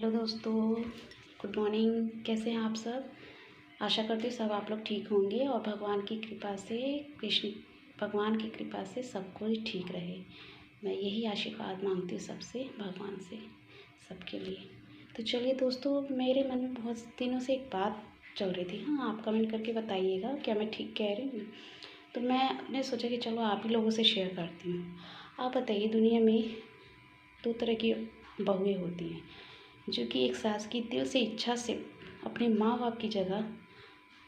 Hello दोस्तों, good morning. कैसे हैं आप सब? आशा करती हूँ सब आप लोग ठीक होंगे और भगवान की कृपा से कृष्ण भगवान की कृपा से सब कोई ठीक रहे। मैं यही आशीर्वाद मांगती हूँ सबसे, भगवान से सबके लिए। तो चलिए दोस्तों, मेरे मन में बहुत दिनों से एक बात चल रही थी। हाँ, आप कमेंट करके बताइएगा क्या मैं ठीक कह रही हूँ। तो मैंने सोचा कि चलो आप ही लोगों से शेयर करती हूँ। आप बताइए, दुनिया में दो तरह की बहुएँ होती हैं जो कि एक सास की दिल से इच्छा से अपने माँ बाप की जगह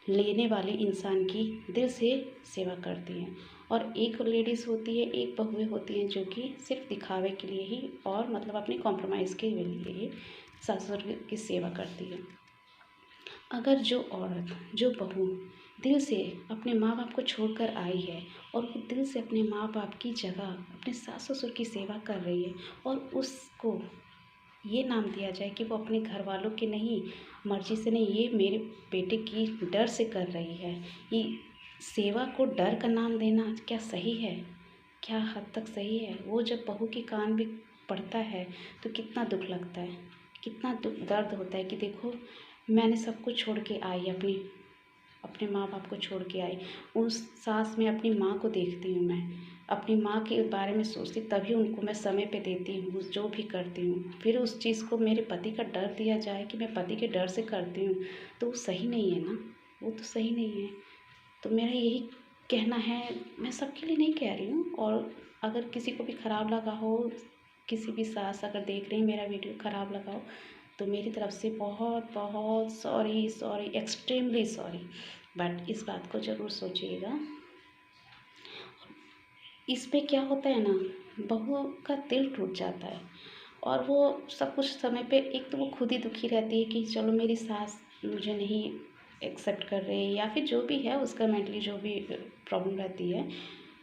लेने वाले इंसान की दिल से सेवा करती हैं, और एक लेडीज़ होती है, एक बहुएँ होती हैं जो कि सिर्फ दिखावे के लिए ही और मतलब अपने कॉम्प्रोमाइज़ के लिए ही सास ससुर की सेवा करती है। अगर जो औरत, जो बहू दिल से अपने माँ बाप को छोड़कर आई है और वो दिल से अपने माँ बाप की जगह अपने सास ससुर की सेवा कर रही है और उसको ये नाम दिया जाए कि वो अपने घर वालों की नहीं, मर्जी से नहीं, ये मेरे बेटे की डर से कर रही है, ये सेवा को डर का नाम देना क्या सही है? क्या हद तक सही है? वो जब बहू के कान में पड़ता है तो कितना दुख लगता है, कितना दुख दर्द होता है कि देखो, मैंने सब कुछ छोड़ के आई, अपने माँ बाप को छोड़ के आई। उस सास में अपनी माँ को देखती हूँ, मैं अपनी माँ के बारे में सोचती, तभी उनको मैं समय पे देती हूँ, जो भी करती हूँ। फिर उस चीज़ को मेरे पति का डर दिया जाए कि मैं पति के डर से करती हूँ, तो वो सही नहीं है ना, वो तो सही नहीं है। तो मेरा यही कहना है, मैं सबके लिए नहीं कह रही हूँ, और अगर किसी को भी ख़राब लगा हो, किसी भी सास अगर देख रही मेरा वीडियो ख़राब लगा हो, तो मेरी तरफ से बहुत बहुत sorry, sorry, extremely sorry. But इस बात को ज़रूर सोचिएगा। इस पे क्या होता है ना, बहू का दिल टूट जाता है और वो सब कुछ समय पे, एक तो वो खुद ही दुखी रहती है कि चलो मेरी सास मुझे नहीं एक्सेप्ट कर रही, या फिर जो भी है उसका मेंटली जो भी प्रॉब्लम रहती है।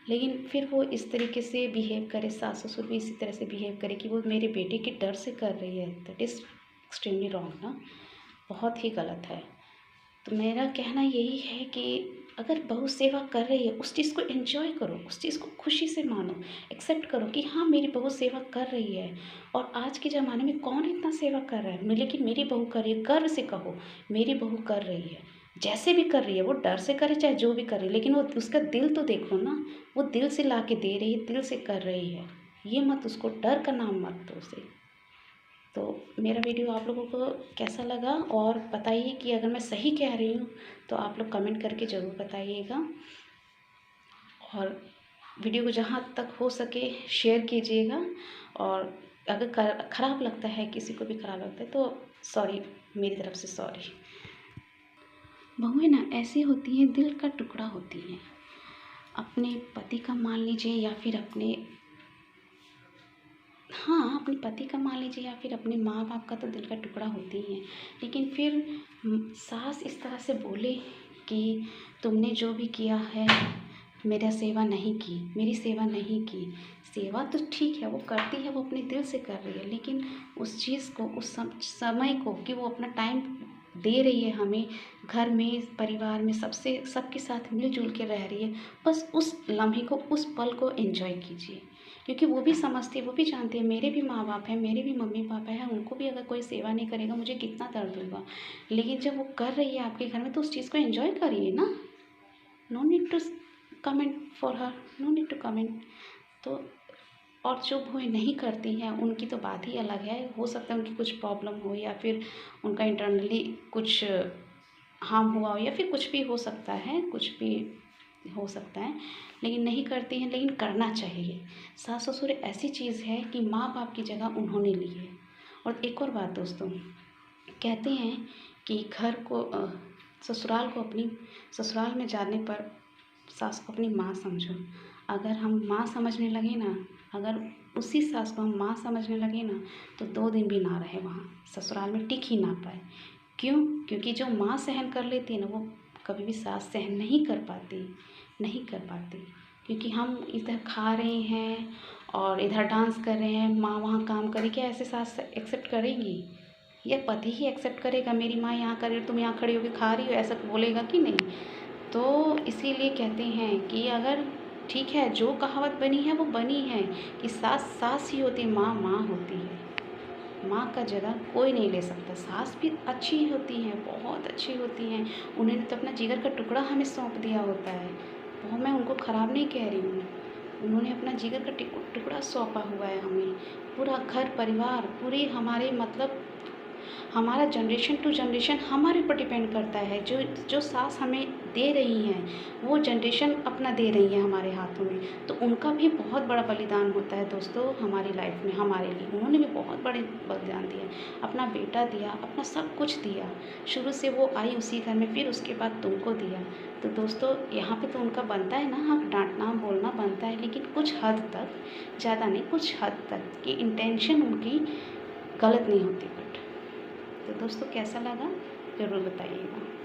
लेकिन फिर वो इस तरीके से बिहेव करे, सास ससुर भी इसी तरह से बिहेव करे कि वो मेरे बेटे के डर से कर रही है, दैट इज़ एक्सट्रीमली रॉन्ग ना, बहुत ही गलत है। तो मेरा कहना यही है कि अगर बहू सेवा कर रही है, उस चीज़ को एंजॉय करो, उस चीज़ को खुशी से मानो, एक्सेप्ट करो कि हाँ, मेरी बहू सेवा कर रही है। और आज के ज़माने में कौन इतना सेवा कर रहा है, लेकिन मेरी बहू कर रही है, गर्व से कहो मेरी बहू कर रही है। जैसे भी कर रही है, वो डर से करे चाहे जो भी कर रही है, लेकिन वो उसका दिल तो देखो ना, वो दिल से ला के दे रही है, दिल से कर रही है। ये मत उसको डर का नाम मत दो उसे। तो मेरा वीडियो आप लोगों को कैसा लगा, और बताइए कि अगर मैं सही कह रही हूँ तो आप लोग कमेंट करके ज़रूर बताइएगा। और वीडियो को जहाँ तक हो सके शेयर कीजिएगा। और अगर ख़राब लगता है, किसी को भी ख़राब लगता है, तो सॉरी, मेरी तरफ से सॉरी। बहुएं ना ऐसी होती हैं, दिल का टुकड़ा होती हैं, अपने पति का मान लीजिए, या फिर अपने, हाँ, अपने पति का मान लीजिए, या फिर अपने माँ बाप का तो दिल का टुकड़ा होती ही है। लेकिन फिर सास इस तरह से बोले कि तुमने जो भी किया है, मेरा सेवा नहीं की, मेरी सेवा नहीं की। सेवा तो ठीक है, वो करती है, वो अपने दिल से कर रही है, लेकिन उस चीज़ को, उस समय को, कि वो अपना टाइम दे रही है हमें, घर में, परिवार में, सबसे, सबके साथ मिलजुल के रह रही है, बस उस लम्हे को, उस पल को एंजॉय कीजिए। क्योंकि वो भी समझती है, वो भी जानती है, मेरे भी माँ बाप हैं, मेरे भी मम्मी पापा हैं, उनको भी अगर कोई सेवा नहीं करेगा मुझे कितना दर्द होगा। लेकिन जब वो कर रही है आपके घर में, तो उस चीज़ को एंजॉय करिए ना। No need to comment for her, no need to comment. तो और जो वो नहीं करती हैं उनकी तो बात ही अलग है। हो सकता है उनकी कुछ प्रॉब्लम हो, या फिर उनका इंटरनली कुछ हार्म हुआ हो, या फिर कुछ भी हो सकता है, कुछ भी हो सकता है, लेकिन नहीं करती हैं। लेकिन करना चाहिए। सास ससुर ऐसी चीज़ है कि माँ बाप की जगह उन्होंने ली है। और एक और बात दोस्तों, कहते हैं कि घर को ससुराल को अपनी, ससुराल में जाने पर सास को अपनी माँ समझो। अगर हम माँ समझने लगे ना, अगर उसी सास को हम माँ समझने लगे ना, तो 2 दिन भी ना रहे वहाँ, ससुराल में टिक ही ना पाए। क्यों? क्योंकि जो माँ सहन कर लेती है ना, वो कभी भी सास सहन नहीं कर पाती, नहीं कर पाती। क्योंकि हम इधर खा रहे हैं और इधर डांस कर रहे हैं, माँ वहाँ काम करे, क्या ऐसे सास एक्सेप्ट करेगी? या पति ही एक्सेप्ट करेगा, मेरी माँ यहाँ कर रही हो, तुम यहाँ खड़ी होकर खा रही हो, ऐसा बोलेगा कि नहीं? तो इसीलिए कहते हैं कि अगर, ठीक है, जो कहावत बनी है वो बनी है कि सास सास ही होती है, माँ माँ होती है। माँ का जगह कोई नहीं ले सकता। सास भी अच्छी होती हैं, बहुत अच्छी होती हैं, उन्होंने तो अपना जिगर का टुकड़ा हमें सौंप दिया होता है। वो मैं उनको ख़राब नहीं कह रही हूँ, उन्होंने अपना जिगर का टुकड़ा सौंपा हुआ है हमें। पूरा घर परिवार, पूरी हमारे मतलब हमारा जनरेशन टू जनरेशन हमारे ऊपर डिपेंड करता है। जो जो सास हमें दे रही हैं, वो जनरेशन अपना दे रही है हमारे हाथों में, तो उनका भी बहुत बड़ा बलिदान होता है दोस्तों हमारी लाइफ में, हमारे लिए। उन्होंने भी बहुत बड़े बलिदान दिया, अपना बेटा दिया, अपना सब कुछ दिया। शुरू से वो आई उसी घर में, फिर उसके बाद तुमको दिया। तो दोस्तों यहाँ पे तो उनका बनता है ना, हाँ डांटना बोलना बनता है, लेकिन कुछ हद तक, ज़्यादा नहीं, कुछ हद तक कि इंटेंशन उनकी गलत नहीं होती। बट तो दोस्तों कैसा लगा ज़रूर बताइएगा।